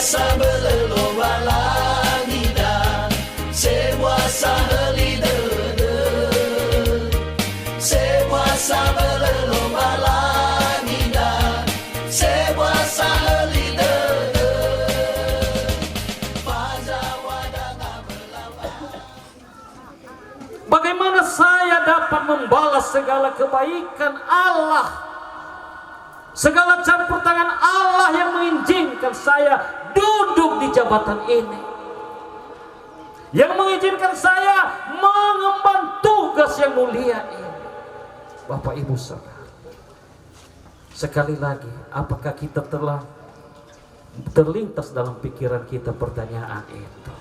sabelelo walangida sewa saheli dede sewa sabelelo walangida sewa saheli dede Bagaimana saya dapat membalas segala kebaikan Allah, segala campur tangan Allah yang mengizinkan saya duduk di jabatan ini, yang mengizinkan saya mengemban tugas yang mulia ini. Bapak Ibu Saudara, sekali lagi, apakah kita telah terlintas dalam pikiran kita pertanyaan itu?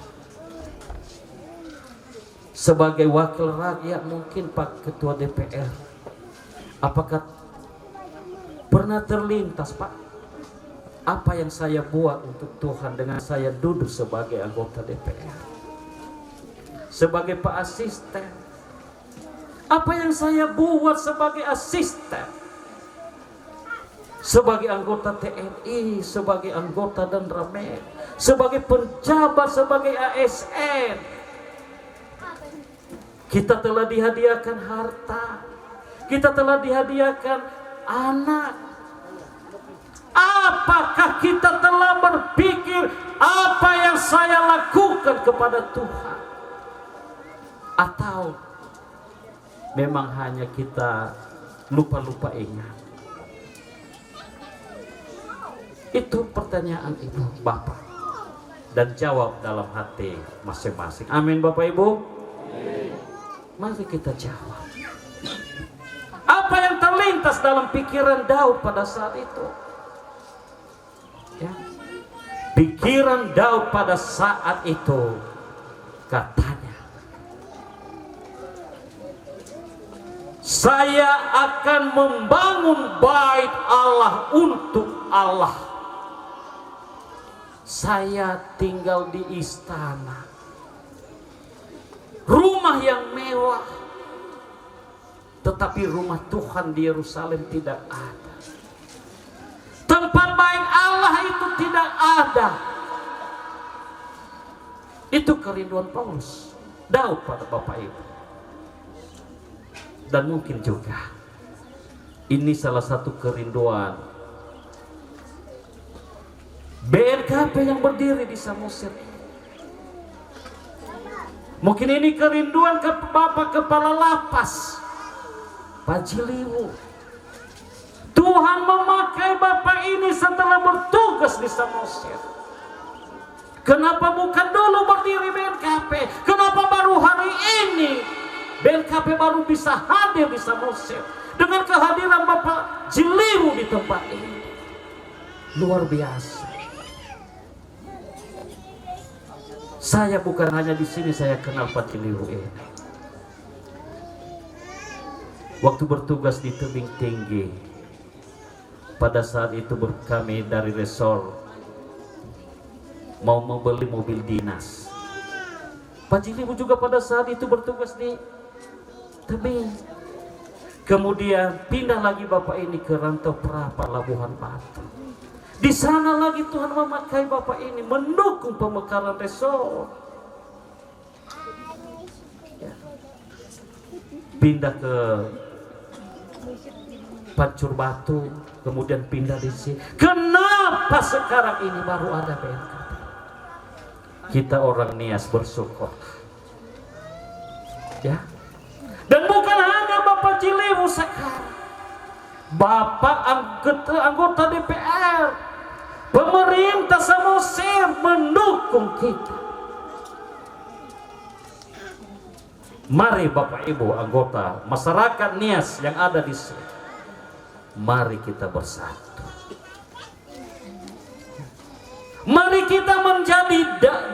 Sebagai wakil rakyat, mungkin Pak Ketua DPR, apakah pernah terlintas, Pak, apa yang saya buat untuk Tuhan dengan saya duduk sebagai anggota DPR, sebagai Pak Asisten? Apa yang saya buat sebagai asisten, sebagai anggota TNI, sebagai anggota Danramil, sebagai penjabat, sebagai ASN? Kita telah dihadiahkan harta, kita telah dihadiahkan anak. Apakah kita telah berpikir apa yang saya lakukan kepada Tuhan? Atau memang hanya kita lupa-lupa ingat? Itu pertanyaan Ibu Bapak, dan jawab dalam hati masing-masing. Amin Bapak Ibu. Mari kita jawab. Apa yang terlintas dalam pikiran Daud pada saat itu? Ya. Pikiran Daud pada saat itu, katanya, saya akan membangun bait Allah untuk Allah. Saya tinggal di istana, rumah yang mewah, tetapi rumah Tuhan di Yerusalem tidak ada. Tempat bait Allah itu tidak ada. Itu kerinduan Paulus, Daud pada Bapak Ibu. Dan mungkin juga ini salah satu kerinduan BNKP yang berdiri di Samosir. Mungkin ini kerinduan ke Bapak Kepala Lapas Pak Jiliwu. Tuhan memakai Bapak ini setelah bertugas di Samosir. Kenapa bukan dulu berdiri BNKP? Kenapa baru hari ini BNKP baru bisa hadir di Samosir dengan kehadiran Bapak Jiliwu di tempat ini? Luar biasa. Saya bukan hanya di sini saya kenal Pak Jiliwu ini. Waktu bertugas di Tebing Tinggi, pada saat itu kami dari resor mau membeli mobil dinas. Pak Jiliwu juga pada saat itu bertugas di Tebing. Kemudian pindah lagi Bapak ini ke Rantau Prapa, Labuhan Batu. Di sana lagi Tuhan memakai Bapak ini mendukung pemekaran resor. Ya. Pindah ke Pancur Batu, kemudian pindah di sini. Kenapa sekarang ini baru ada BNKP? Kita orang Nias bersyukur. Ya. Dan bukan hanya Bapak Jiliwu sekarang, Bapak anggota DPR, pemerintah Samosir mendukung kita. Mari Bapak Ibu anggota masyarakat Nias yang ada di sini, mari kita bersatu. Mari kita menjadi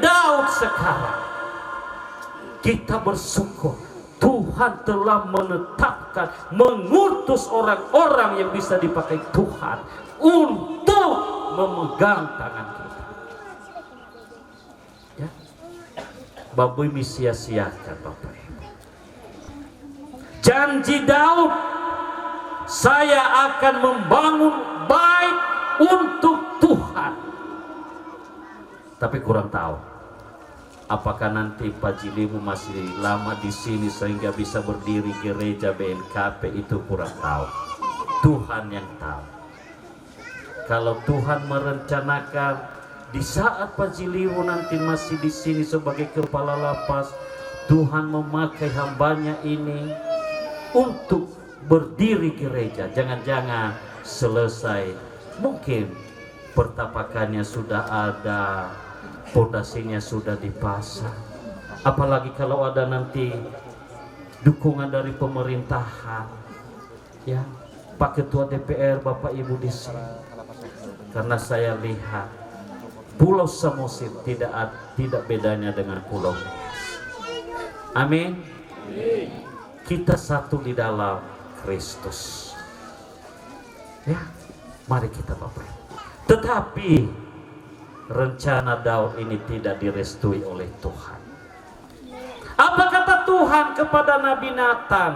Daud sekarang. Kita bersyukur Tuhan telah menetapkan, mengutus orang-orang yang bisa dipakai Tuhan untuk memegang tangan kita. Ya. Bapak Ibu sia-siakan Bapak Ibu. Janji Daud, saya akan membangun bait untuk Tuhan. Tapi kurang tahu apakah nanti Pak Jilimu masih lama di sini sehingga bisa berdiri gereja BNKP, itu kurang tahu. Tuhan yang tahu. Kalau Tuhan merencanakan di saat Pak Jilimu nanti masih di sini sebagai kepala lapas, Tuhan memakai hambanya ini untuk berdiri gereja. Jangan-jangan selesai, mungkin pertapakannya sudah ada, pondasinya sudah dipasang. Apalagi kalau ada nanti dukungan dari pemerintahan, ya, Pak Ketua DPR, Bapak Ibu di sini. Karena saya lihat Pulau Samosir tidak bedanya dengan Pulau Nias. Amin. Kita satu di dalam Kristus. Ya, mari kita Bapak. Tetapi rencana Daud ini tidak direstui oleh Tuhan. Apa kata Tuhan kepada Nabi Nathan?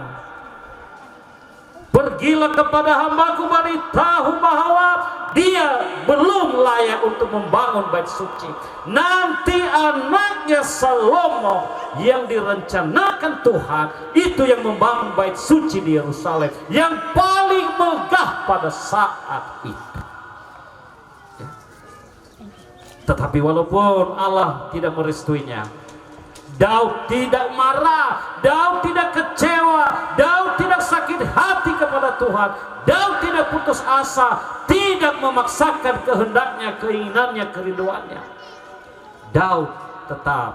Pergilah kepada hambaku, beritahu bahwa dia belum layak untuk membangun bait suci. Nanti anaknya Salomo yang direncanakan Tuhan itu yang membangun bait suci di Yerusalem, yang paling megah pada saat itu. Tetapi walaupun Allah tidak merestuinya, Daud tidak marah, Daud tidak kecewa, Daud tidak sakit hati kepada Tuhan, Daud tidak putus asa, tidak memaksakan kehendaknya, keinginannya, kerinduannya. Daud tetap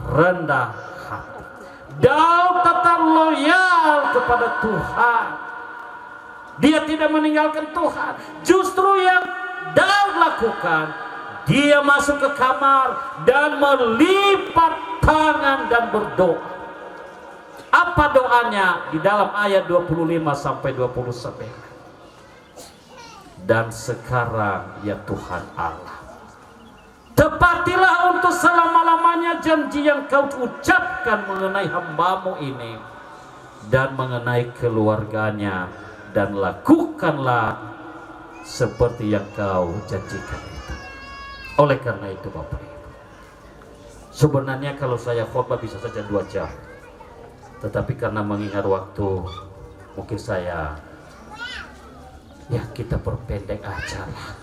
rendah hati. Daud tetap loyal kepada Tuhan. Dia tidak meninggalkan Tuhan. Justru yang Daud lakukan, dia masuk ke kamar dan melipat tangan dan berdoa. Apa doanya? Di dalam ayat 25 sampai 29. Dan sekarang ya Tuhan Allah, tepatilah untuk selama-lamanya janji yang kau ucapkan mengenai hambamu ini dan mengenai keluarganya, dan lakukanlah seperti yang kau janjikan itu. Oleh karena itu Bapak Ibu, sebenarnya kalau saya khotbah bisa saja 2 jam, tetapi karena mengingat waktu, mungkin kita perpendek acara.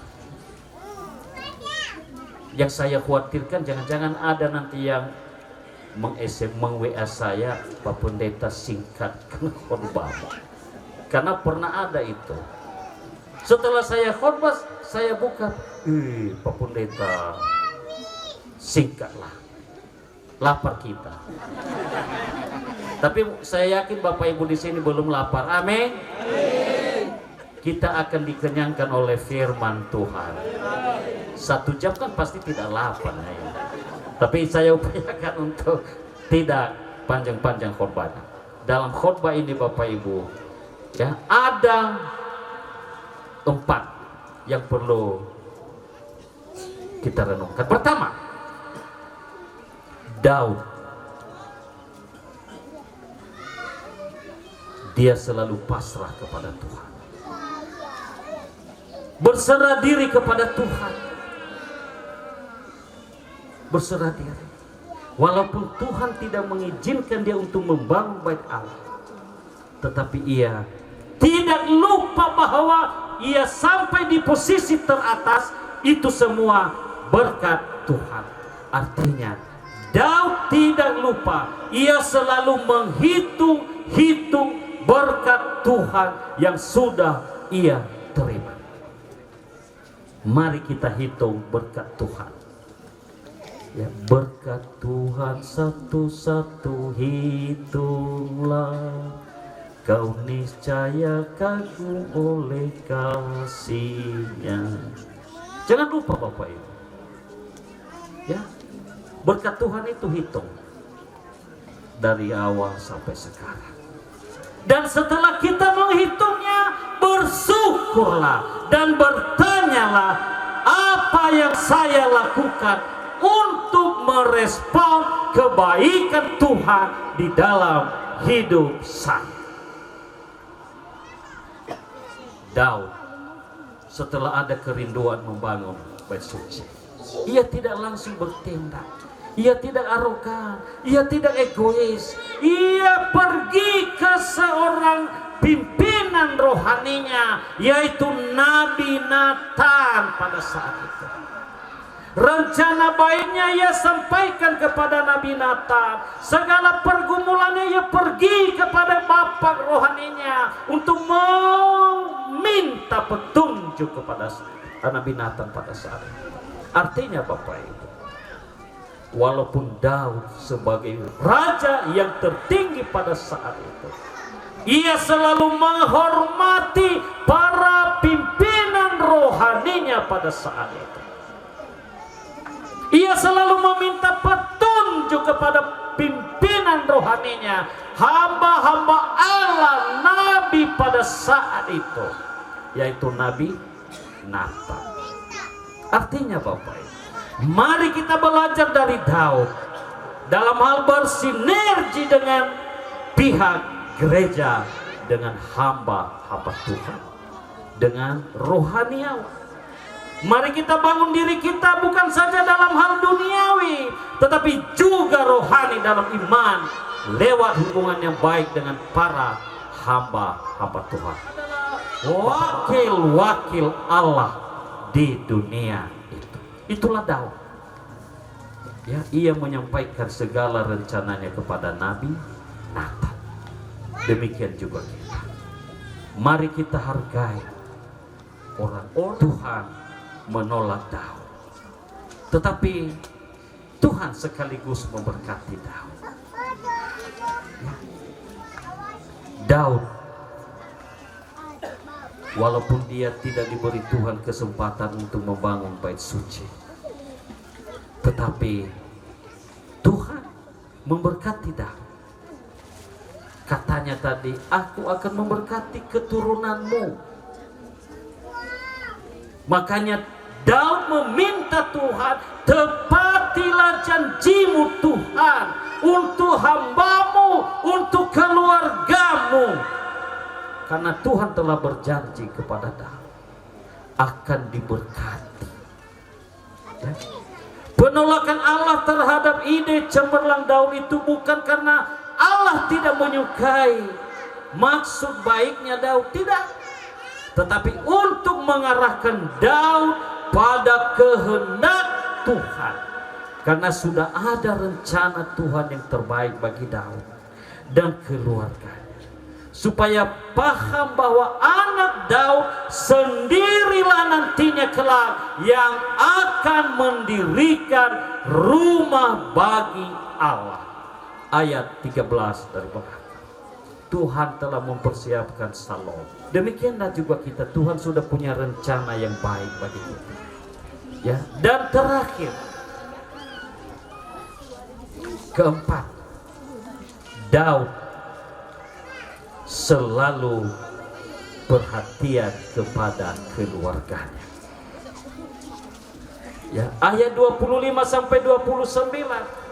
Yang saya khawatirkan jangan-jangan ada nanti yang meng-WA saya, Pak Pendeta singkatkan khotbah. Karena pernah ada itu. Setelah saya khotbah, saya buka, Pak Pendeta singkatlah, lapar kita. Tapi saya yakin Bapak Ibu di sini belum lapar. Amin. Kita akan dikenyangkan oleh firman Tuhan. 1 jam kan pasti tidak lapar, ya. Tapi saya upayakan untuk tidak panjang-panjang khotbahnya. Dalam khotbah ini Bapak Ibu, ya, ada 4 yang perlu kita renungkan. Pertama, Daud, dia selalu pasrah kepada Tuhan, berserah diri kepada Tuhan, berserah diri. Walaupun Tuhan tidak mengizinkan dia untuk membangun bait Allah, tetapi ia tidak lupa bahwa ia sampai di posisi teratas itu semua berkat Tuhan. Artinya Daud tidak lupa, ia selalu menghitung berkat Tuhan yang sudah ia terima. Mari kita hitung berkat Tuhan. Ya, berkat Tuhan satu-satu hitunglah, kau niscaya kagum oleh kasih-Nya. Jangan lupa Bapak Ibu. Ya, berkat Tuhan itu hitung dari awal sampai sekarang. Dan setelah kita menghitungnya, bersyukurlah dan bertanyalah, apa yang saya lakukan untuk merespon kebaikan Tuhan di dalam hidup saya. Daud setelah ada kerinduan membangun bait suci, Ia tidak langsung bertindak. Ia tidak arogan, ia tidak egois. Ia pergi ke seorang pimpinan rohaninya, yaitu Nabi Nathan pada saat itu. Rencana baiknya ia sampaikan kepada Nabi Nathan. Segala pergumulannya ia pergi kepada bapak rohaninya untuk meminta petunjuk kepada Nabi Nathan pada saat itu. Artinya Bapak Ibu, walaupun Daud sebagai raja yang tertinggi pada saat itu, ia selalu menghormati para pimpinan rohaninya pada saat itu. Ia selalu meminta petunjuk kepada pimpinan rohaninya, hamba-hamba Allah, Nabi pada saat itu, yaitu Nabi Nathan. Artinya Bapak Ibu, mari kita belajar dari Daud dalam hal bersinergi dengan pihak gereja, dengan hamba-hamba Tuhan, dengan rohaniawan. Mari kita bangun diri kita bukan saja dalam hal duniawi, tetapi juga rohani dalam iman, lewat hubungan yang baik dengan para hamba-hamba Tuhan. Wakil-wakil Allah di dunia itu. Itulah Daud. Ya, ia menyampaikan segala rencananya kepada Nabi Nathan. Demikian juga kita. Mari kita hargai orang-orang. Tuhan menolak Daud, tetapi Tuhan sekaligus memberkati Daud. Ya. Daud, walaupun dia tidak diberi Tuhan kesempatan untuk membangun bait suci, tetapi Tuhan memberkati Daud. Katanya tadi, aku akan memberkati keturunanmu. Makanya Daud meminta Tuhan, tepatilah janjimu Tuhan untuk hambamu, untuk keluargamu. Karena Tuhan telah berjanji kepada Daud akan diberkati. Ya. Penolakan Allah terhadap ide cemerlang Daud itu bukan karena Allah tidak menyukai maksud baiknya Daud, tidak. Tetapi untuk mengarahkan Daud pada kehendak Tuhan. Karena sudah ada rencana Tuhan yang terbaik bagi Daud dan keluarganya. Supaya paham bahwa anak Daud sendirilah nantinya kelak yang akan mendirikan rumah bagi Allah. Ayat 13 dari Bapak. Tuhan telah mempersiapkan Salom. Demikianlah juga kita, Tuhan sudah punya rencana yang baik bagi kita. Ya, dan terakhir, keempat, Daud selalu perhatian kepada keluarganya. Ya, ayat 25 sampai 29.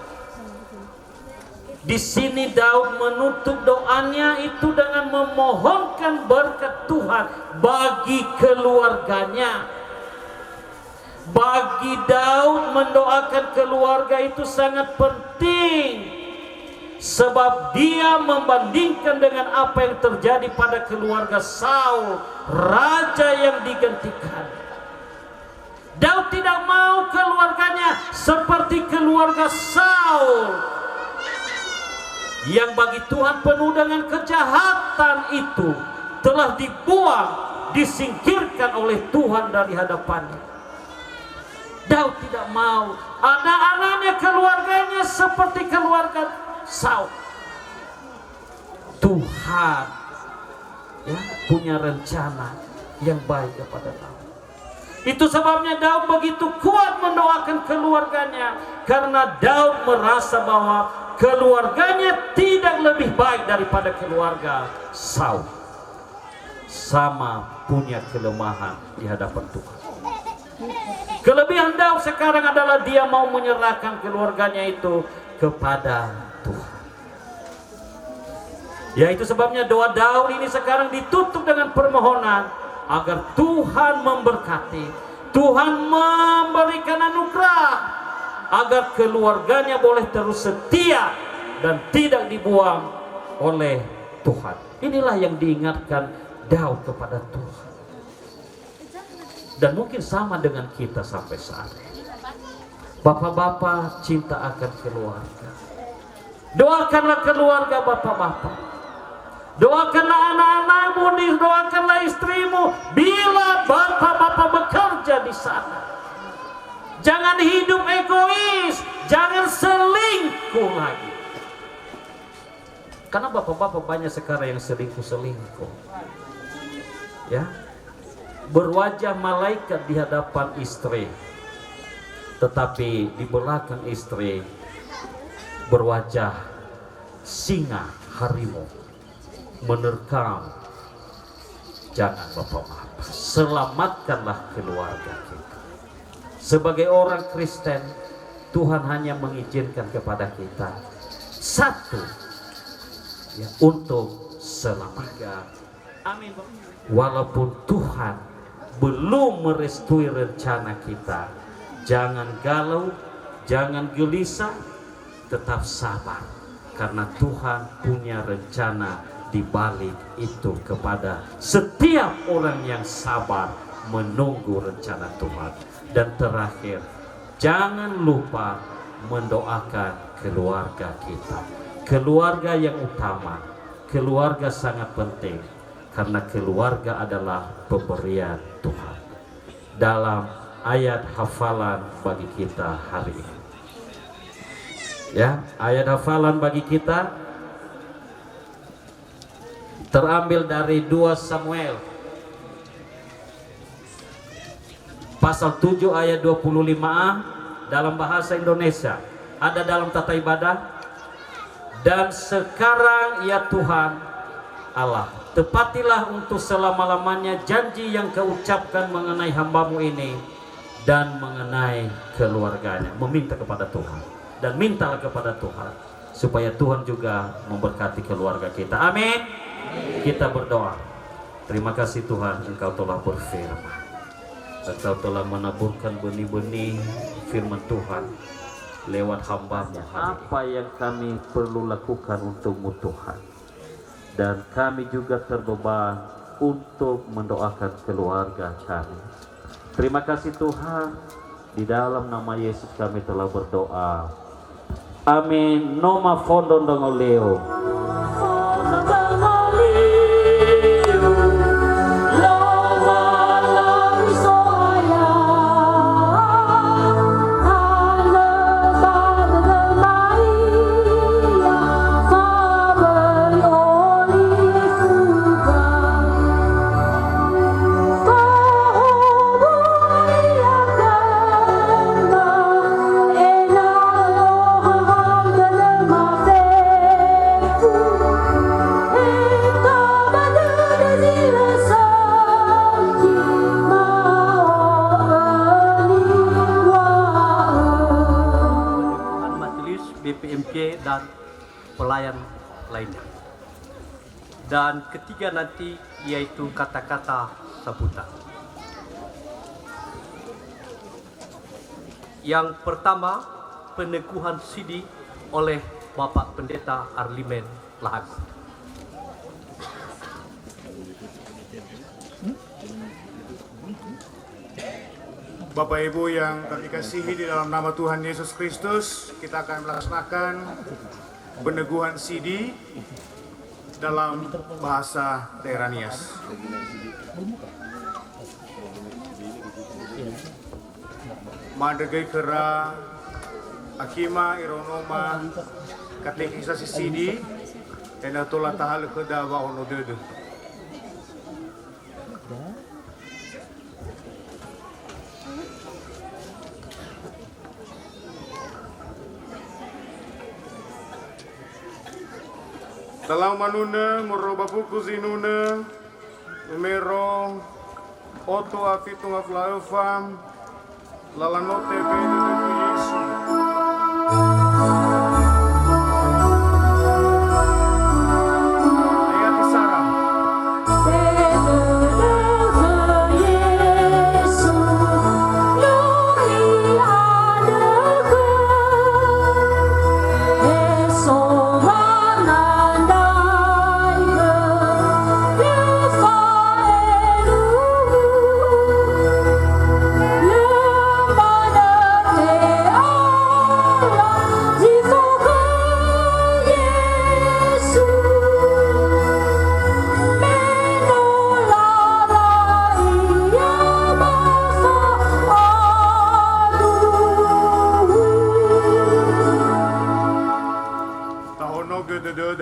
Di sini Daud menutup doanya itu dengan memohonkan berkat Tuhan bagi keluarganya. Bagi Daud mendoakan keluarga itu sangat penting, sebab dia membandingkan dengan apa yang terjadi pada keluarga Saul, raja yang digantikan. Daud tidak mau keluarganya seperti keluarga Saul, yang bagi Tuhan penuh dengan kejahatan itu telah dibuang, disingkirkan oleh Tuhan dari hadapannya. Daud tidak mau anak-anaknya, keluarganya seperti keluarga Saul. Tuhan ya, punya rencana yang baik kepada Daud. Itu sebabnya Daud begitu kuat mendoakan keluarganya, karena Daud merasa bahwa keluarganya tidak lebih baik daripada keluarga Saul. Sama punya kelemahan di hadapan Tuhan. Kelebihan Daud sekarang adalah dia mau menyerahkan keluarganya itu kepada Tuhan. Ya, itu sebabnya doa Daud ini sekarang ditutup dengan permohonan agar Tuhan memberkati, Tuhan memberikan anugerah agar keluarganya boleh terus setia dan tidak dibuang oleh Tuhan. Inilah yang diingatkan Daud kepada Tuhan. Dan mungkin sama dengan kita sampai saat ini. Bapak-bapak cinta akan keluarga. Doakanlah keluarga bapak-bapak. Doakanlah anak-anakmu, doakanlah istrimu bila bapak-bapak bekerja di sana. Jangan hidup egois, jangan selingkuh lagi. Karena bapak-bapak banyak sekarang yang selingkuh. Ya. Berwajah malaikat di hadapan istri, tetapi di belakang istri berwajah singa harimau menerkam. Jangan bapak-bapak, selamatkanlah keluarga kita. Sebagai orang Kristen, Tuhan hanya mengizinkan kepada kita satu, ya, untuk selamat. Amin. Walaupun Tuhan belum merestui rencana kita, jangan galau, jangan gelisah, tetap sabar, karena Tuhan punya rencana di balik itu kepada setiap orang yang sabar menunggu rencana Tuhan. Dan terakhir, jangan lupa mendoakan keluarga kita. Keluarga yang utama, keluarga sangat penting, karena keluarga adalah pemberian Tuhan. Dalam ayat hafalan bagi kita hari ini, ya, ayat hafalan bagi kita terambil dari 2 Samuel pasal 7 ayat 25a dalam bahasa Indonesia, ada dalam tata ibadah. Dan sekarang ya Tuhan Allah, tepatilah untuk selama-lamanya janji yang kau ucapkan mengenai hambamu ini dan mengenai keluarganya. Meminta kepada Tuhan dan mintalah kepada Tuhan supaya Tuhan juga memberkati keluarga kita. Amin. Kita berdoa. Terima kasih Tuhan, Engkau telah berfirman, Engkau telah menaburkan benih-benih firman Tuhan lewat hamba-Mu. Apa yang kami perlu lakukan untuk-Mu Tuhan, dan kami juga terbeban untuk mendoakan keluarga kami. Terima kasih Tuhan, di dalam nama Yesus kami telah berdoa. Amin. Noma fondon dongoleo. BPMK dan pelayan lainnya. Dan ketiga nanti yaitu kata-kata sambutan. Yang pertama, peneguhan sidi oleh Bapak Pendeta Arlimen Lahagu. Bapak Ibu yang kami kasihi, di dalam nama Tuhan Yesus Kristus, kita akan melaksanakan peneguhan sidi dalam bahasa Teranias. Madegai kera akima ironoma katekisa sidi enatola tahal keda wa onodede. Dalam manuna moroba buku zinuna numero oto afitung aflaufam lalanote bede de Yesu. Ayat Sarah. Yesus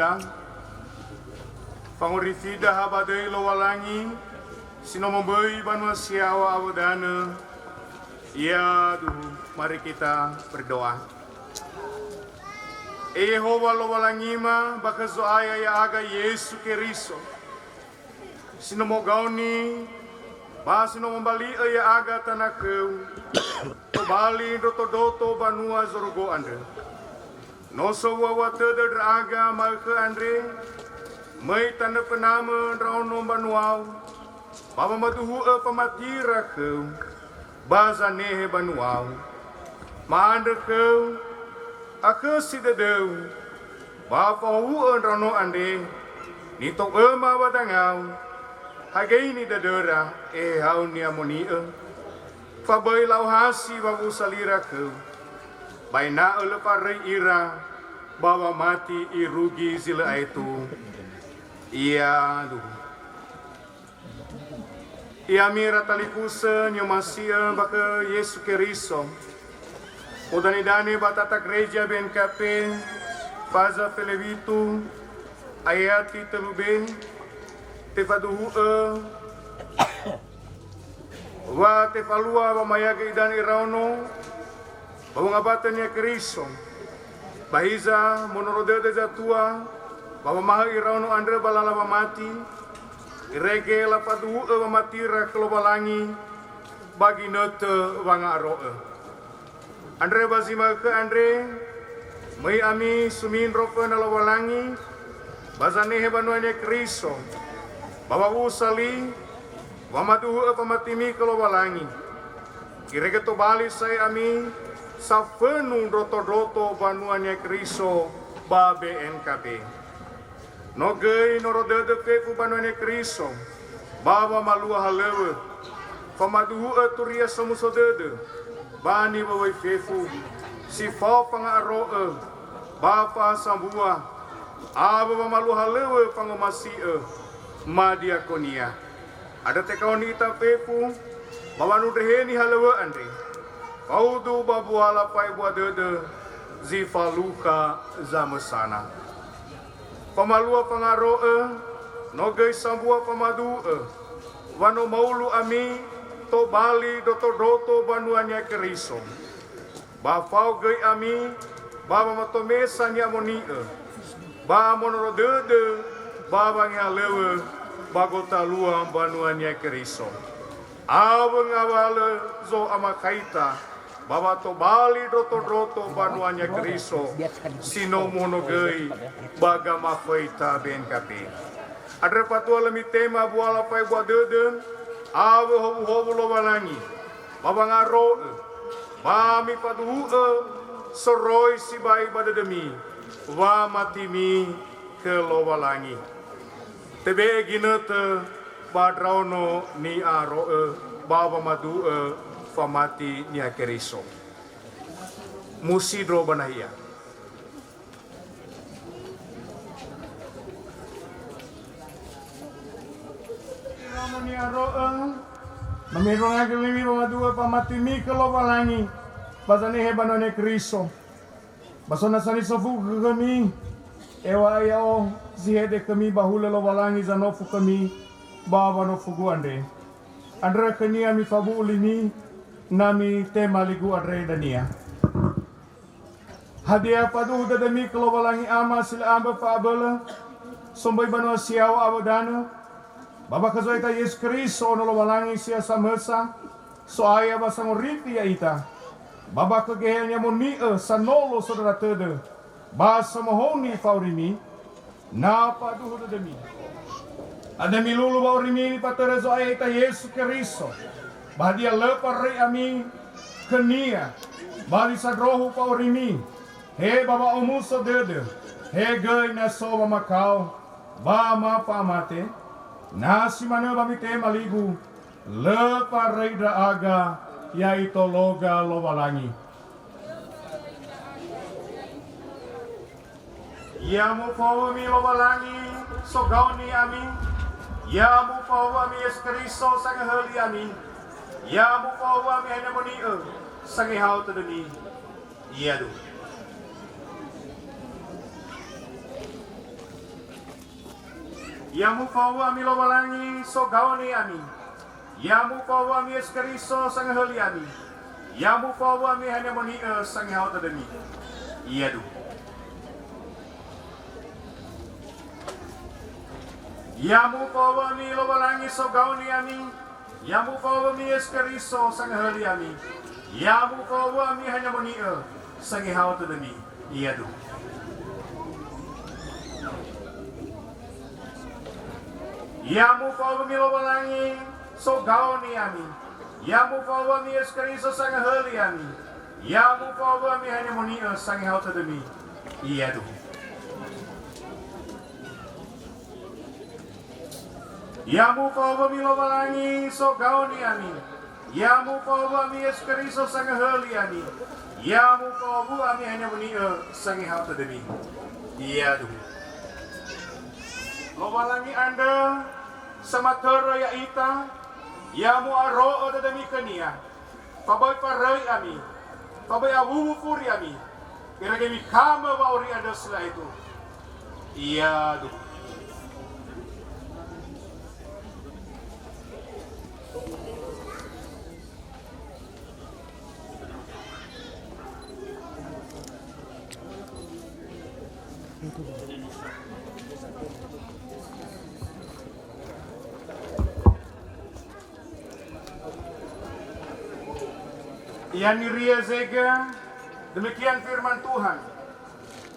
Sumedang. Pangurifida habadai lowalangi, sinomobei banua siawa awdana. Ya duh, mari kita berdoa. Yehova lowalangi ma bakazo aya ya aga Yesu Keriso. Sinomogauni ba sinomobali ya aga tanakeu. Bali doto banua zorgo ande. Noso wawa teder aga malke andre. Mai tanda penama rauno banuau. Baba matuhu pamatira keu. Baza nehe banuau. Maanda keu. Ake sidedeu. Bapa hu rauno ande. Nitok ema batangau. Hagai ni dadera. Hau ni amoni Fabai lau hasi babu salira keu. Baina leparai ira. Bawa mati irugi zila itu. Iya duh. Ia mira talikusa nyomasia baka Yesu Keriso. Udanidane batata gereja BNKP. Faza Felevitu. Ayati telube. Tefaduhu wa te falua wa mayaga idan irauno bawangabatan ya Keriso bahiza monorodede zatua bawa maha irauno andre balala mati irege la padu wa matira kelobalangi bagi note wanga roe andre bazima ke andre mai ami sumin rope na lobalangi bazane hebanuanya Keriso bawa usali Wamatuhu pamatimi kelobalangi. Kireke to bali saya ami sa fenu roto banuanya Keriso ba BNKP. Nogei norodede kefu banuanya Keriso. Baba malua halewe. Pamatuhu turia samusodede. Bani bawai kefu. Si fa pangaroe. Bapa sambua. Aba malu halewe pangomasi madiakonia. Ada tekawan ita pepu, bawanu deheni halewa andre. Kau tu babuala pai buat dede, zifaluka zamesana. Pamalua pangaroe, nogai sambua pamadu wano maulu ami, to bali doto banuanya Keriso. Bafau gai ami, baba matomesa nyamoni ba monoro dede, baba ngalewe. Bagota luang banuanya Keriso. Abang awale zo amakaita. Baba to bali doto banuanya Keriso. Sino monogei baga mafaita BNKP. Adre patua lemi tema buala pai buat deden. Awe hobu lo balangi. Baba ngaro. Bami padu soroi si bai badademi. Wa matimi ke lo balangi. Tebe ginete badrauno ni aroe baba madu famati nia Keriso. Musidro banahia. Ni aroe memirong agilimi madu famati mi kelobalangi. Basane hebanone Keriso. Basona sani sofu kami. Ewa ayao zihede kami bahula lo walangi zanofu kami baba no fugu ande. Andra kania mi fabu ulimi nami tema ligu adre dania. Hadiah padu dadami kelo walangi ama sila amba faabela sombai banua siawa abadana. Baba kazoita Yesus Keriso no lo walangi sia samesa so aya basang ripi ya ita. Baba kegehenya moni sanolo saudara tede. Basa mohoni faurimi na paduh demi ada milulu baurimi patera zo ayata Yesu Keriso badia lepar re ami kenia bali sadrohu faurimi he baba omuso dede he gai na soba makau ba ma pamate nasi mana bami te maligu lepar re da aga yaito loga lobalangi. Ya mu fawa mi lobalangi so gauni ami. Ya mu fawa mi Yesus Keriso sang heli ami. Ya mu fawa mi hanya moni sang hau tademi. Iya du. Yamu fawu ami lowalangi so gaoni ami. Yamu fawu ami eskeriso sang heli ami. Yamu fawu ami hanya moni sang hauta demi. Iya du. Yamu fawu ami lowalangi so gaoni ami. Yamu fawu ami eskeriso sang heli ami. Yamu fawu ami hanya moni sang hauta demi. Iya du. Yamu fawu mi lowalangi so gaoni ami. Yamu fawu mi eskeriso sang heli ami. Yamu fawu mi hanya moni sang hauta demi. Iya du. Yamu fawu mi lowalangi so gaoni ami. Yamu fawu mi eskeriso sang heli ami. Yamu fawu ami hanya moni sang hauta demi. Iya du. Lowalangi Anda samatera ya ita, yamu aro ada demi kenia, pabai parai ami, pabai awu furi ami, kira kami kama bauri Anda setelah itu. Iya du. Yani Ria Zega, demikian firman Tuhan.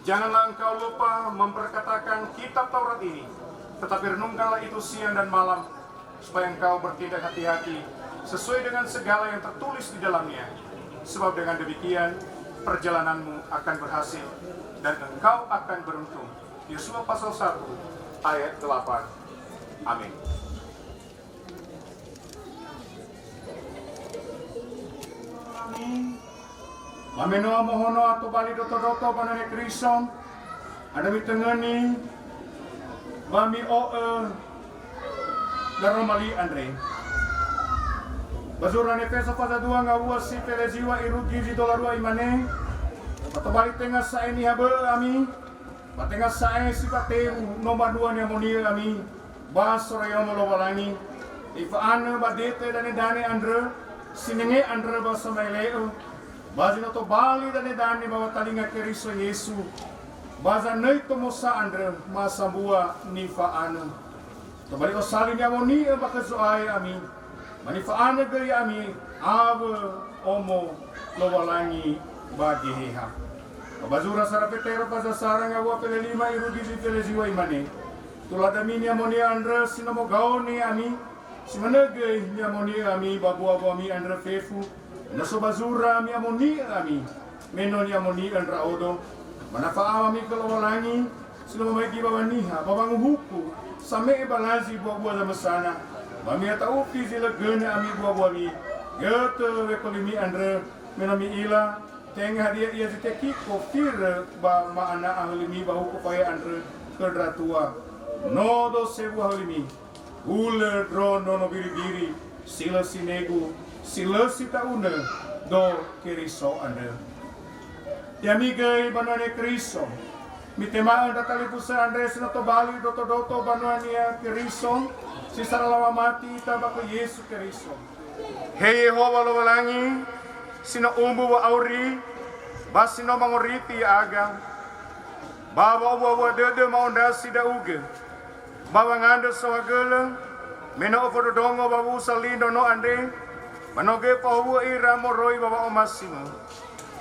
Janganlah engkau lupa memperkatakan kitab Taurat ini, tetapi renungkanlah itu siang dan malam, supaya engkau bertindak hati-hati sesuai dengan segala yang tertulis di dalamnya. Sebab dengan demikian perjalananmu akan berhasil dan engkau akan beruntung. Yosua pasal 1 ayat 8. Amin. Mamenoa mohono atau bali doto-doto panane Krison ada mitengeni mami daro mali Andre bazurane pesa pada dua ngawua si teleziwa irugi di dolarua imane atau bali tengah sa ini habe ami batengah sa si pate nomor 2 ni amoni ami basora yo molowalangi ifane badete dane Andre sinenge Andre basa maileo Bazino to bali dani bawa talinga Keriso Yesu. Baza nei to mosa Andre masambua nifa anu. To bali ko salin ya moni baka zoai ami. Manifa anu gaya ami ave omo lowalangi bagi heha. Bazura sarapetero paza sarang awa pele 5 irugi si pele ziwa imane. Tulada mini amoni Andre sinamo gaoni ami. Simanege ni amoni ami babu ami Andre fefu. Naso bazura mi amoni ami menon amoni an raodo manafaa mi kalawalangi silo magi babaniha babang huku same balazi buah-buah sama sana mami atau upi sila gena ami buah-buah mi goto wekolimi andre menami ila tengah dia ia diteki kofir ba maana ahlimi bahu kopaya andre kedratua nodo sebuah ahlimi ule dro nono biri-biri sila sinegu sila sita una do Keriso Anda. Yamigay banane Keriso. Mitemaan datalipusa Andre sinato bali doto-doto banania Keriso. Si saralawa mati tabako Yesu Keriso. Hei Yehova lowalangi sino umbu wa auri basino mangoriti aga. Baba wa dede maondasi da uge. Bawang anda sawagele meno ofodongo babu salindo no ande. Manoge pawu ira moroi baba omasimo.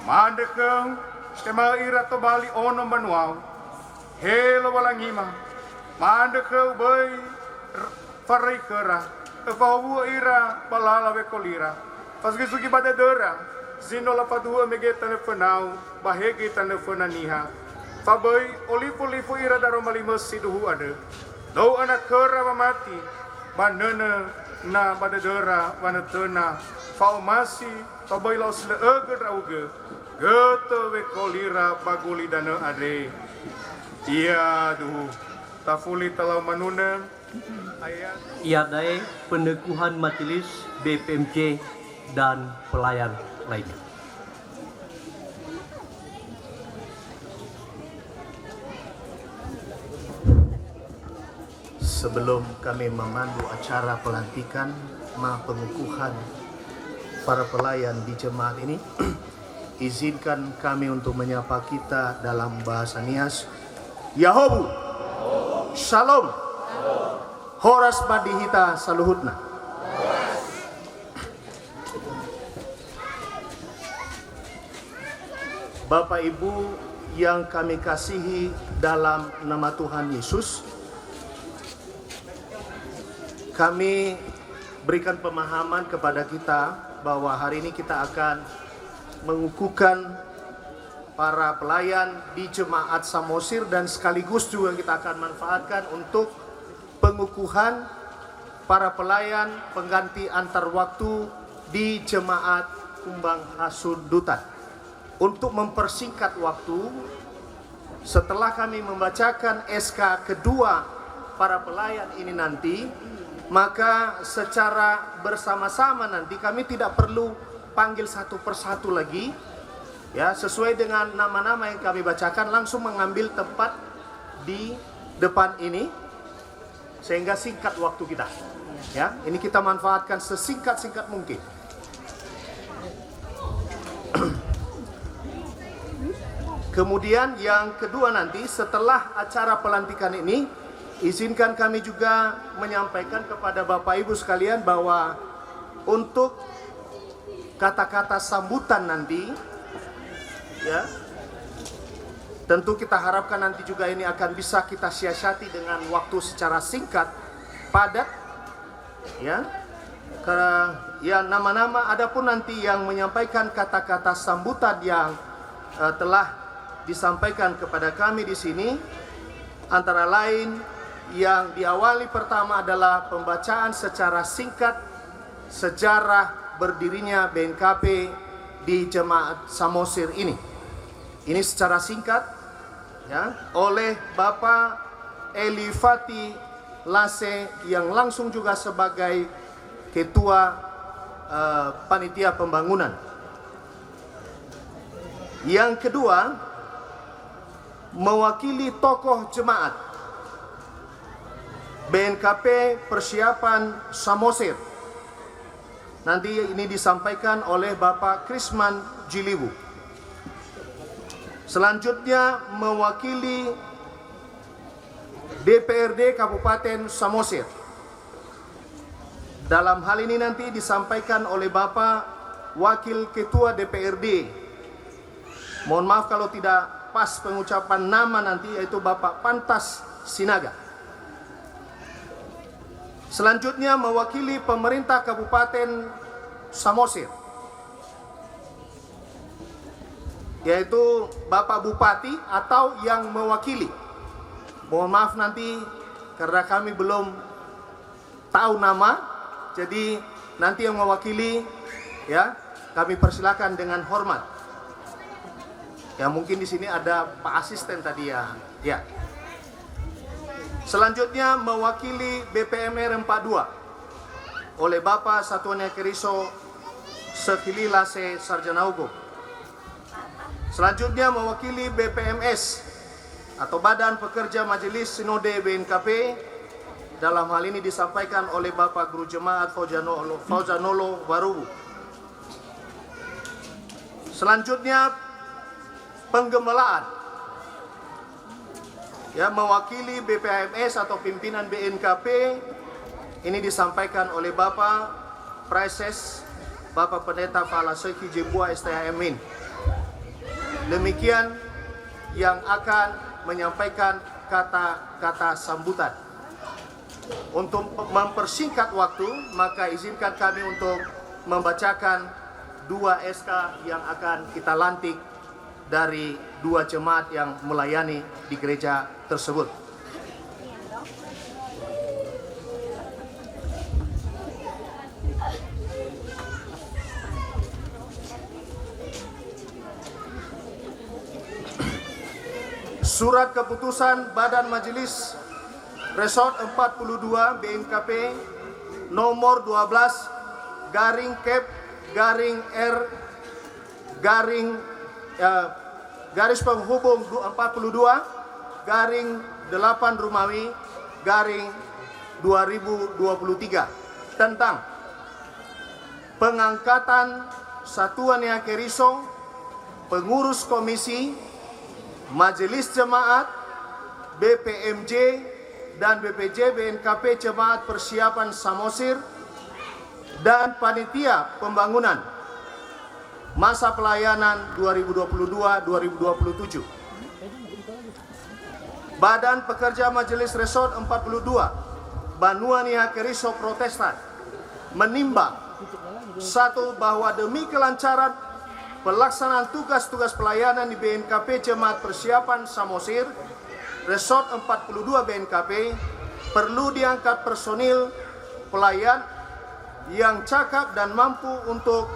Mandekeng tema ira to bali ono manual. Helo walangima. Mandekeng boy farai kera. Pawu ira balala wekolira. Pasge sugi pada dera. Zino la padua megeta ne fenau. Bahege tane fenaniha. Faboy olifu ira daro malima siduhu ada. Do anak kera mati. Banana na pada dera wana tena faumasi tabai laus le eger auge goto we kolira baguli dana ade iya duhu tafuli talau manuna ayat Iadai peneguhan majelis BPMJ dan pelayan lainnya. Sebelum kami memandu acara pelantikan pengukuhan para pelayan di jemaat ini, izinkan kami untuk menyapa kita dalam bahasa Nias. Yahobu, Shalom, Horas Badihita Saluhutna. Bapak Ibu yang kami kasihi dalam nama Tuhan Yesus, kami berikan pemahaman kepada kita bahwa hari ini kita akan mengukuhkan para pelayan di jemaat Samosir, dan sekaligus juga kita akan manfaatkan untuk pengukuhan para pelayan pengganti antar waktu di jemaat Kumbang Hasudutan. Untuk mempersingkat waktu, setelah kami membacakan SK kedua para pelayan ini nanti, maka secara bersama-sama nanti kami tidak perlu panggil satu persatu lagi, ya, sesuai dengan nama-nama yang kami bacakan, langsung mengambil tempat di depan ini sehingga singkat waktu kita, ya. Ini kita manfaatkan sesingkat-singkat mungkin. Kemudian yang kedua nanti, setelah acara pelantikan ini, izinkan kami juga menyampaikan kepada Bapak Ibu sekalian bahwa untuk kata-kata sambutan nanti, ya, tentu kita harapkan nanti juga ini akan bisa kita siasati dengan waktu secara singkat, padat, ya. Ya, nama-nama adapun nanti yang menyampaikan kata-kata sambutan yang telah disampaikan kepada kami di sini, antara lain yang diawali pertama adalah pembacaan secara singkat sejarah berdirinya BNKP di jemaat Samosir ini. Ini secara singkat, ya, oleh Bapak Elifati Lase yang langsung juga sebagai ketua panitia pembangunan. Yang kedua, mewakili tokoh jemaat BNKP persiapan Samosir, nanti ini disampaikan oleh Bapak Krisman Jiliwu. Selanjutnya mewakili DPRD Kabupaten Samosir, dalam hal ini nanti disampaikan oleh Bapak Wakil Ketua DPRD, mohon maaf kalau tidak pas pengucapan nama nanti, yaitu Bapak Pantas Sinaga. Selanjutnya mewakili pemerintah Kabupaten Samosir, yaitu Bapak Bupati atau yang mewakili. Mohon maaf nanti karena kami belum tahu nama, jadi nanti yang mewakili, ya, kami persilakan dengan hormat. Ya, mungkin di sini ada Pak Asisten tadi, ya. Ya. Selanjutnya mewakili BPMR 42 oleh Bapak Satuan Keriso Sekili Lase Sarjana Hukum. Selanjutnya mewakili BPMS atau Badan Pekerja Majelis Sinode BNKP, dalam hal ini disampaikan oleh Bapak Guru Jemaat Fauzanolo Warubu. Selanjutnya penggemelaan, ya, mewakili BPMS atau pimpinan BNKP, ini disampaikan oleh Bapak Praises Bapak Pendeta Falaseki Jebua STHMin. Demikian yang akan menyampaikan kata-kata sambutan. Untuk mempersingkat waktu, maka izinkan kami untuk membacakan 2 SK yang akan kita lantik dari 2 jemaat yang melayani di gereja tersebut. Surat keputusan Badan Majelis Resort 42 BNKP nomor 12 garing Kep garing R garing garis penghubung 42 garing 8 Rumawi garing 2023 tentang pengangkatan Satuan Yaakeriso, pengurus komisi, Majelis Jemaat, BPMJ, dan BPJ BNKP Jemaat Persiapan Samosir, dan Panitia Pembangunan masa pelayanan 2022-2027. Badan Pekerja Majelis Resort 42 Banua Yaakeriso Protestan menimbang satu, bahwa demi kelancaran pelaksanaan tugas-tugas pelayanan di BNKP Jemaat Persiapan Samosir Resort 42 BNKP perlu diangkat personil pelayan yang cakap dan mampu untuk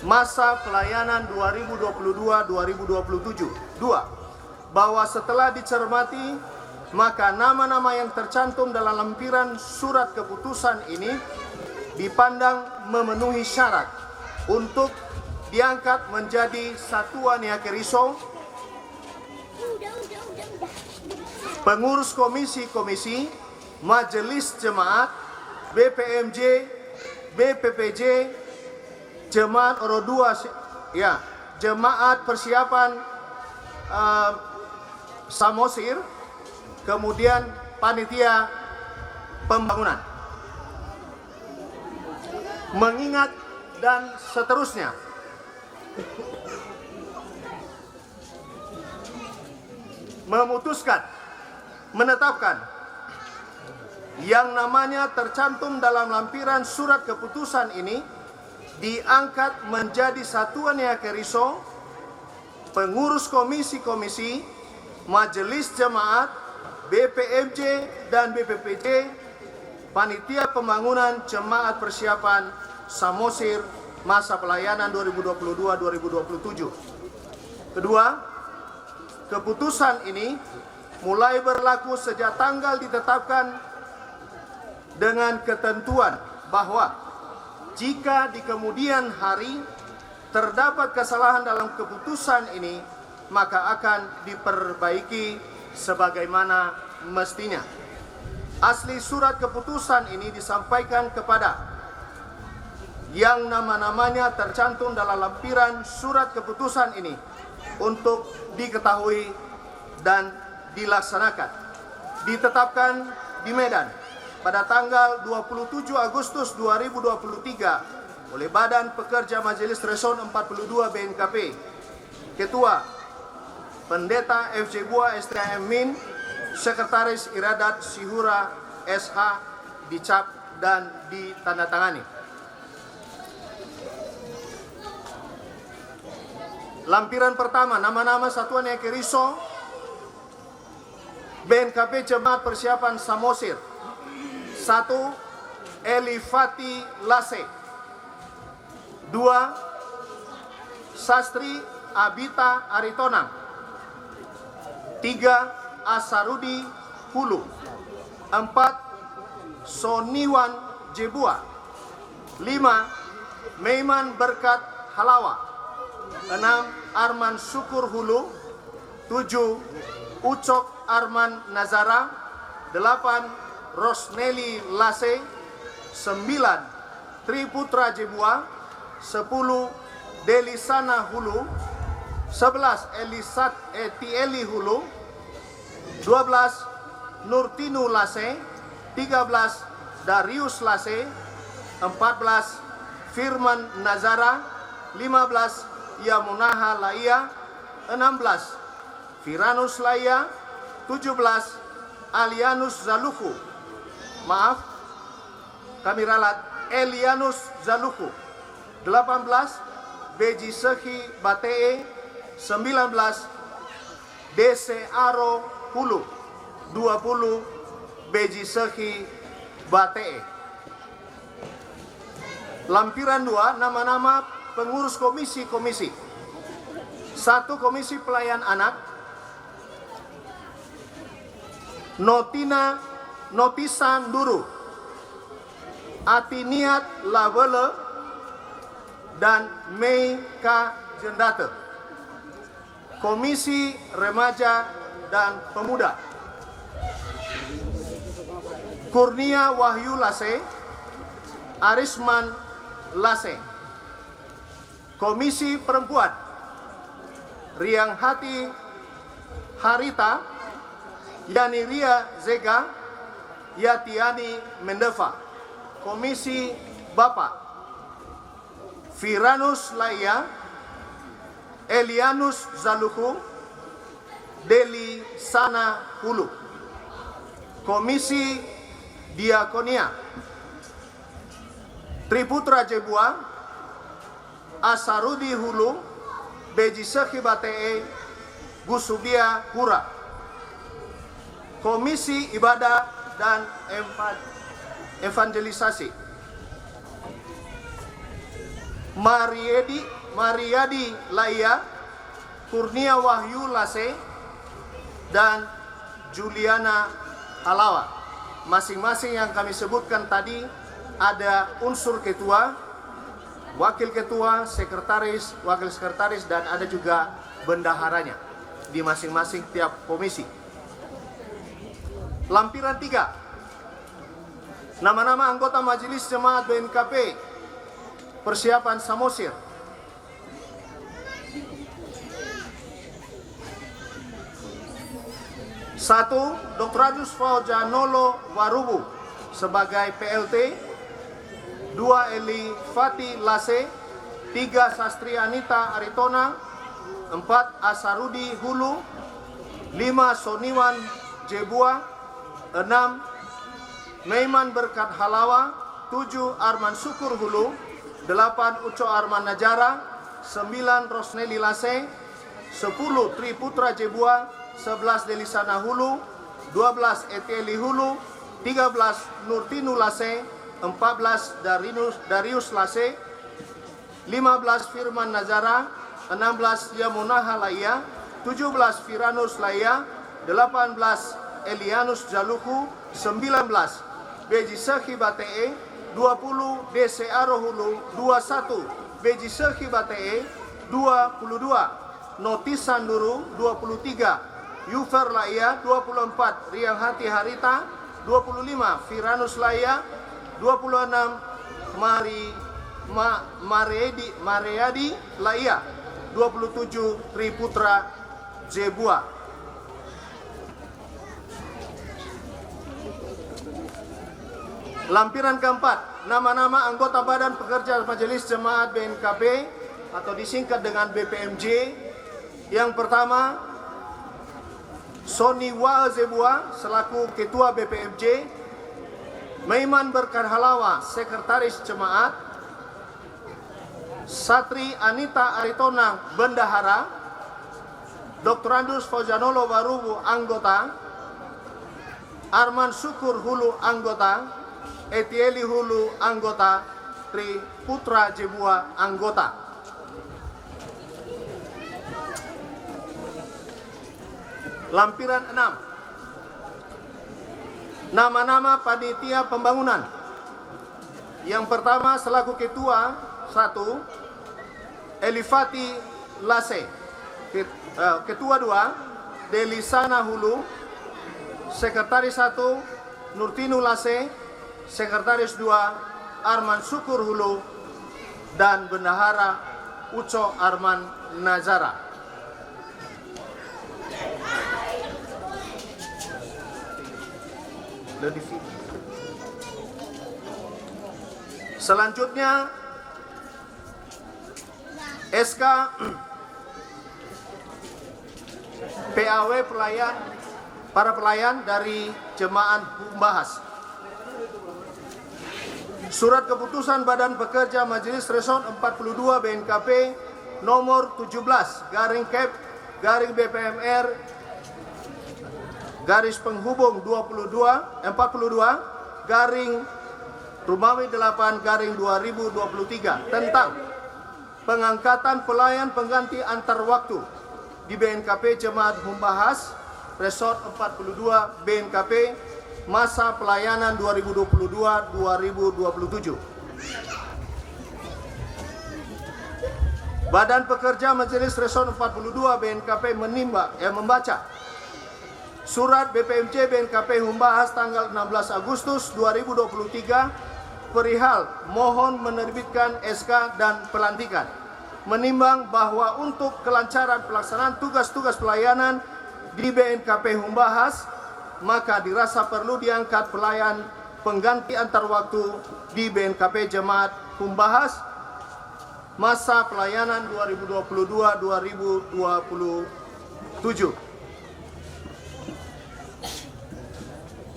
masa pelayanan 2022-2027. 2, bahwa setelah dicermati, maka nama-nama yang tercantum dalam lampiran surat keputusan ini dipandang memenuhi syarat untuk diangkat menjadi Satuan Yaakeriso, pengurus komisi-komisi, Majelis Jemaat, BPMJ, BPPJ, Jemaat Oro 2, ya, Jemaat Persiapan Samosir, kemudian Panitia Pembangunan, mengingat dan seterusnya. Memutuskan, menetapkan yang namanya tercantum dalam lampiran surat keputusan ini diangkat menjadi Satuan Yaakeriso, pengurus komisi-komisi, Majelis Jemaat, BPMJ dan BPPJ, Panitia Pembangunan Jemaat Persiapan Samosir masa pelayanan 2022-2027. Kedua, keputusan ini mulai berlaku sejak tanggal ditetapkan dengan ketentuan bahwa jika di kemudian hari terdapat kesalahan dalam keputusan ini, maka akan diperbaiki sebagaimana mestinya. Asli surat keputusan ini disampaikan kepada yang nama-namanya tercantum dalam lampiran surat keputusan ini untuk diketahui dan dilaksanakan. Ditetapkan di Medan pada tanggal 27 Agustus 2023 oleh Badan Pekerja Majelis Resort 42 BNKP. Ketua Pendeta FC Bua STM Min, Sekretaris Iradat Sihura SH, dicap dan ditandatangani. Lampiran pertama, nama-nama Satuan Yaakeriso BNKP Jemaat Persiapan Samosir. 1. Elifati Lase. 2. Sastri Abita Aritonang. 3. Asarudi Hulu. 4. Soniwan Jebua. 5. Meiman Berkat Halawa. 6. Arman Syukur Hulu. 7. Ucok Arman Nazara. 8. Rosneli Lase. 9. Triputra Jebua. 10. Delisana Hulu. 11. Elisat Etieli Hulu. 12. Nurtinu Lase. 13. Darius Lase. 14. Firman Nazara. 15. Yamunaha Laia. 16. Firanus Laia. 17. Alianus Zaluku. Maaf, kami ralat, Elianus Zaluku. 18. Beji Sehi Batee. 19. DC Aro Hulu. 20. Beji Sehi Batee. Lampiran 2, nama-nama pengurus komisi-komisi. 1. Komisi Pelayan Anak, Notisan Duru, Atiniat Lavele, dan Mei K. Jendate. Komisi Remaja dan Pemuda, Kurnia Wahyu Lase, Arisman Lase. Komisi Perempuan, Riang Hati Harita, Yani Ria Zega, Yatiani Mendeva. Komisi Bapak, Firanus Laia, Elianus Zaluku, Deli Sana Hulu. Komisi Diakonia, Triputra Jebua, Asarudi Hulu, Beji Sekhi Batee, Gusubia Hura. Komisi Ibadah dan Evangelisasi, Mariadi Laia, Kurnia Wahyu Lase, dan Juliana Halawa. Masing-masing yang kami sebutkan tadi ada unsur ketua, wakil ketua, sekretaris, wakil sekretaris, dan ada juga bendaharanya di masing-masing tiap komisi. Lampiran 3. Nama-nama anggota Majelis Jemaat BNKP persiapan Samosir. 1. Dr. Rajus Faujanolo Warubu sebagai PLT. 2. Eli Fati Lase. 3. Sastri Anita Aritona. 4. Asarudi Hulu. 5. Soniwan Jebua. 6. Meiman Berkat Halawa. 7. Arman Syukur Hulu. 8. Uco Arman Najara. 9. Rosneli Lase. 10. Triputra Jebua. 11 Delisana Hulu, 12 Etieli Hulu, 13 Nurtinu Lase, 14 Darius Lase, 15 Firman Nazara, 16 Yamunaha Laia, 17 Firanus Laia, 18 Elianus Jaluku, 19 Beji Sekhi Batee, 20 DCA Hulu, 21 Beji Sekhi Batee, 22 Notisan Nuru, 23 Yufer Laia, 24 Riang Hati Harita, 25 Firanus Laia, 26 Mariadi Laia, 27 Triputra Jebua. Lampiran keempat, nama-nama anggota Badan Pekerja Majelis Jemaat BNKB atau disingkat dengan BPMJ. Yang pertama, Soni Wazebua selaku Ketua BPMJ, Meiman Berkat Halawa Sekretaris Jemaat, Satri Anita Aritona Bendahara, Dr. Randus Faujanolo Warubu anggota, Arman Syukur Hulu anggota, Etieli Hulu anggota, Triputra Jebua anggota. Lampiran 6. Nama-nama panitia pembangunan. Yang pertama selaku ketua 1 Elifati Lase. Ketua 2 Delisana Hulu. Sekretaris 1 Nurtinu Lase. Sekretaris 2 Arman Syukur Hulu. Dan bendahara Uco Arman Nazara. Selanjutnya SK PAW para pelayan dari Jemaat Humbahas. Surat keputusan Badan Pekerja Majelis Resort 42 BNKP nomor 17 garing Kep garing BPMR garis penghubung 42 garing Rumawi 8 garing 2023 tentang pengangkatan pelayan pengganti antar waktu di BNKP Jemaat Humbahas Resort 42 BNKP masa pelayanan 2022-2027. Badan Pekerja Majelis Resort 42 BNKP membaca Surat BPMC BNKP Humbahas tanggal 16 Agustus 2023 perihal mohon menerbitkan SK dan pelantikan. Menimbang bahwa untuk kelancaran pelaksanaan tugas-tugas pelayanan di BNKP Humbahas, maka dirasa perlu diangkat pelayan pengganti antar waktu di BNKP Jemaat Humbahas masa pelayanan 2022-2027.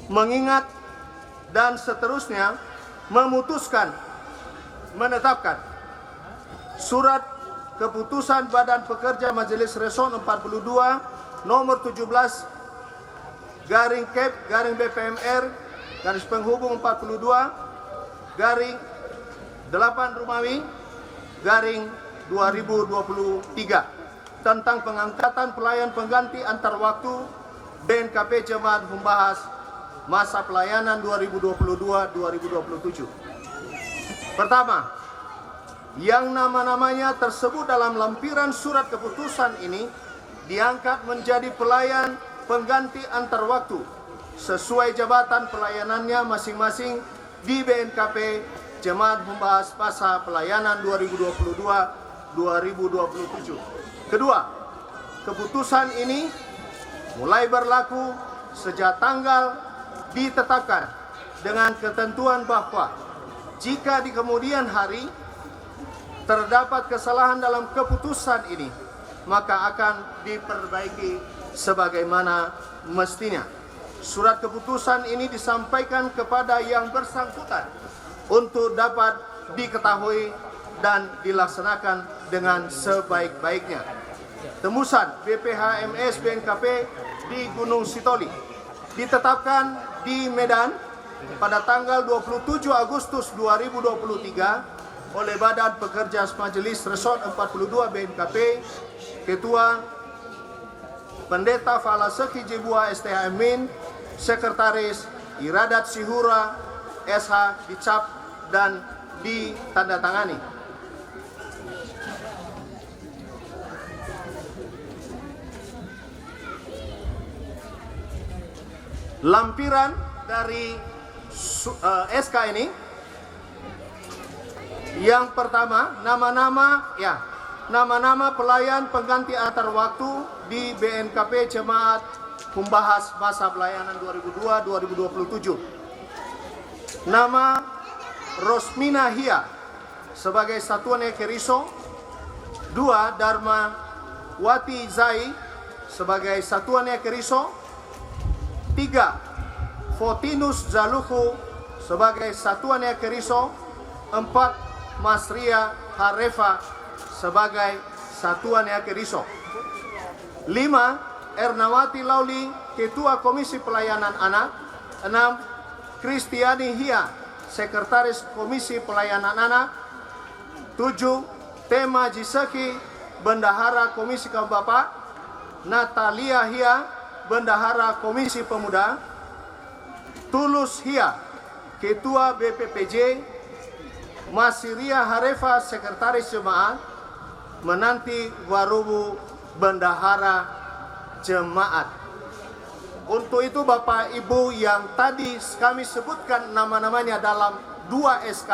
Mengingat dan seterusnya memutuskan menetapkan surat keputusan Badan Pekerja Majelis Reson 42 nomor 17 garing Kep garing BPMR garis penghubung 42 garing 8 Romawi garing 2023 tentang pengangkatan pelayan pengganti antar waktu BNKP Jemaat Humbahas masa pelayanan 2022-2027. Pertama, yang nama-namanya tersebut dalam lampiran surat keputusan ini diangkat menjadi pelayan pengganti antar waktu sesuai jabatan pelayanannya masing-masing di BNKP Jemaat Humbahas masa pelayanan 2022-2027. Kedua, keputusan ini mulai berlaku sejak tanggal ditetapkan dengan ketentuan bahwa jika di kemudian hari terdapat kesalahan dalam keputusan ini, maka akan diperbaiki sebagaimana mestinya. Surat keputusan ini disampaikan kepada yang bersangkutan untuk dapat diketahui dan dilaksanakan dengan sebaik-baiknya. Tembusan BPHMS BNKP di Gunung Sitoli ditetapkan di Medan pada tanggal 27 Agustus 2023 oleh Badan Pekerja Majelis Resort 42 BNKP, Ketua Pendeta Falaseki Jebua STH Min, Sekretaris Iradat Sihura SH dicap dan ditandatangani. Lampiran dari SK ini, yang pertama nama-nama pelayan pengganti antar waktu di BNKP Jemaat Humbahas masa pelayanan 2022-2027. Nama Rosmina Hia sebagai Satuan Ekeriso. 2. Dharma Wati Zai sebagai Satuan Ekeriso. 3. Fotinus Zaluhu sebagai Satuan Ekeriso. 4. Masria Harefa sebagai Satuan Ekeriso. 5. Ernawati Lauli Ketua Komisi Pelayanan Anak. 6. Kristiani Hia Sekretaris Komisi Pelayanan Anak. 7. Tema Jiseki Bendahara Komisi Kaum Bapak. Natalia Hia Bendahara Komisi Pemuda. Tulus Hia Ketua BPPJ. Masiria Harefa Sekretaris Jemaat. Menanti Warubu Bendahara Jemaat. Untuk itu Bapak Ibu yang tadi kami sebutkan nama-namanya dalam 2 SK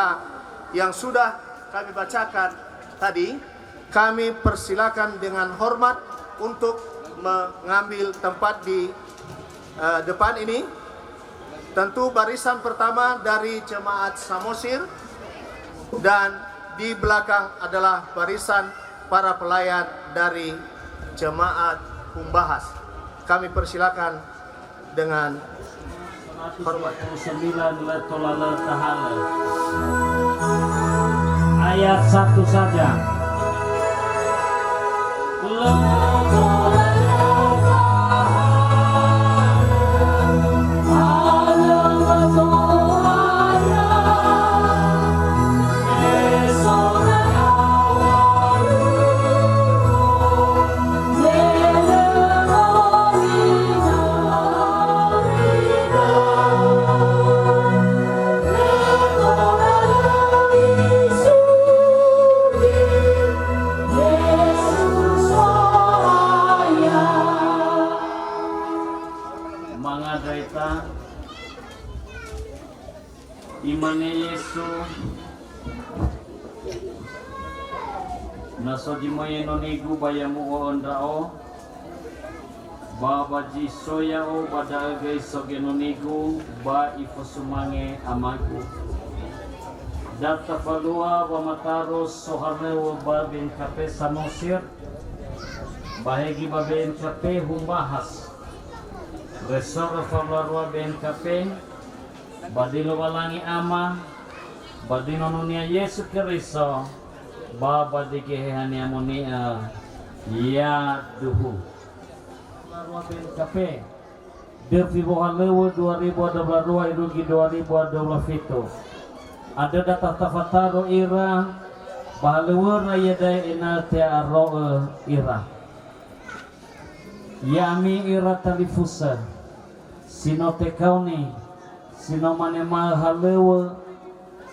yang sudah kami bacakan tadi, kami persilakan dengan hormat untuk mengambil tempat di depan ini. Tentu barisan pertama dari Jemaat Samosir dan di belakang adalah barisan para pelayan dari Jemaat Humbahas. Kami persilakan dengan hormat. 9 Letolala Tahala. Ayat 1 saja. Yesus imane Yesu nasojimoye nonigu bayamu o ondrao ba baji soya o badage soge nonigu ba ifosumange amagu data falua ba mataros soharnewo ba ben kape samosir bahegi ba ben kape humbahas resor falarwa ben kape badilo walangi ama badino nunia Yesu Kristo baba dikehani amonia ya duhu larwa ben kape devi bohalewo 2022 irugi 2025 ada data tafataro ira bahalewo raya daya ina tearo ira yami ira talifusa sino tekauni sino manema halewo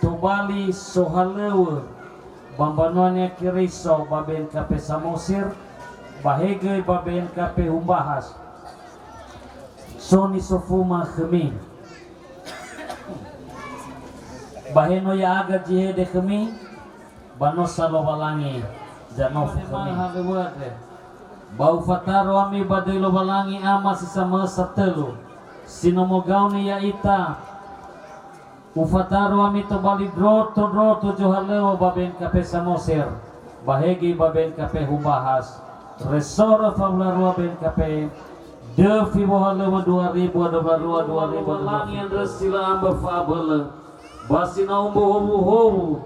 tobali sohalewo bambanuannya kiriso baben kape samosir bahege baben kape humbahas soni sofuma khemi baheno ya aga jihede khemi banosa lobalangi janov khemi bau fataro ami badai lobalangi ama sisama satelu sinomogauni ya ita ufataro ami tobali droto johalewo baben kape samosir bahegi baben kape humbahas resora famlarua ben kape devi bohalewo 2022 langian resila amba fabele basina umbu hobu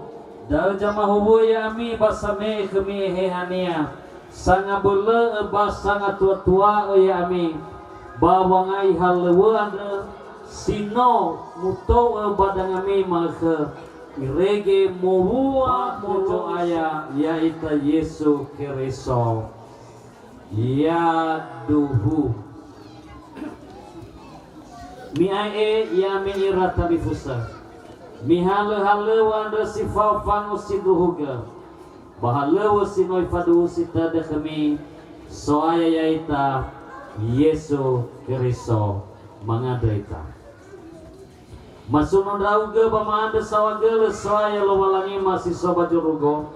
dal jama hobu ya ami basame kemi hehania sanga bele basanga tua ya ami bawangai halewo anda sino muto badang ami maka irege mowa mojo aya yaita Yesu Kristo ya duhu mi ae ya mi irata bifusa mi hale wanda sifau fangu siduhuga bahalewo sinoi fadu sita dekemi so aya yaita Yesu Kristo mangadraita masunon rauge pamanda sawagele soaya lo walangi masih sobajurugo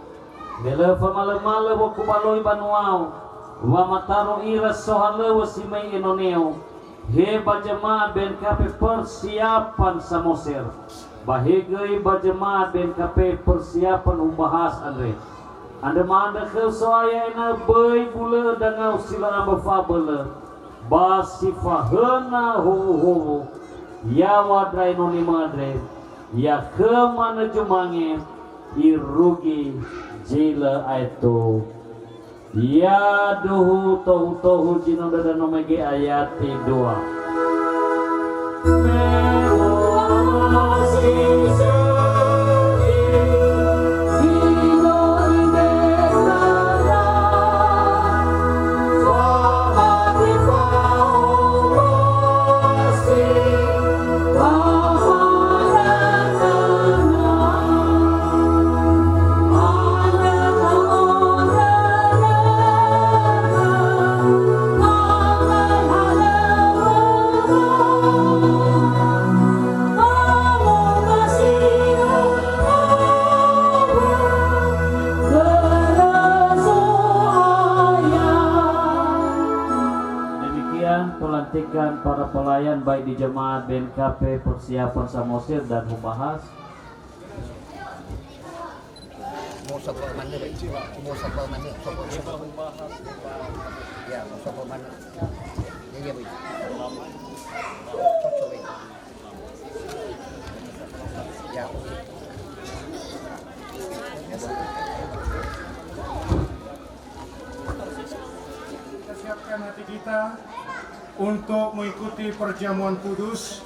bele famale boku baloi banuau wa mataro ira sohale wasimai inoneo he bajema ben kape persiapan samosir bahegei bajema ben kape persiapan umbahas andre anda manda ke soaya ina bei bule dangau sila bafabele basifahena ho ya wadrai noni madre ya kemana jumange irugi jila aito ya duhu tohu jino dada nomege ayati 2 pelantikan para pelayan baik di jemaat BNKP persiapan samosir dan humbahas. Kita siapkan hati kita untuk mengikuti perjamuan kudus.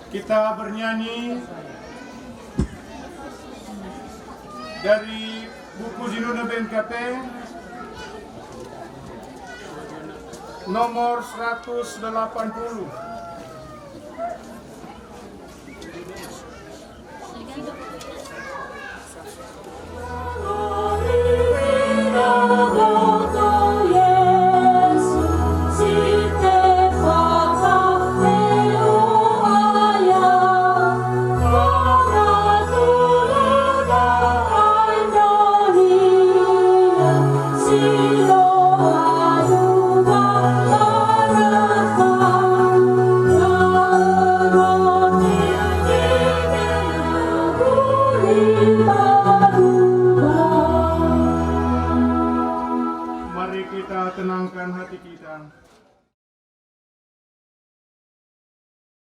Kita bernyanyi dari buku Zinuna BNKP nomor 180. Yesus, si te fa Mari kita tenangkan hati kita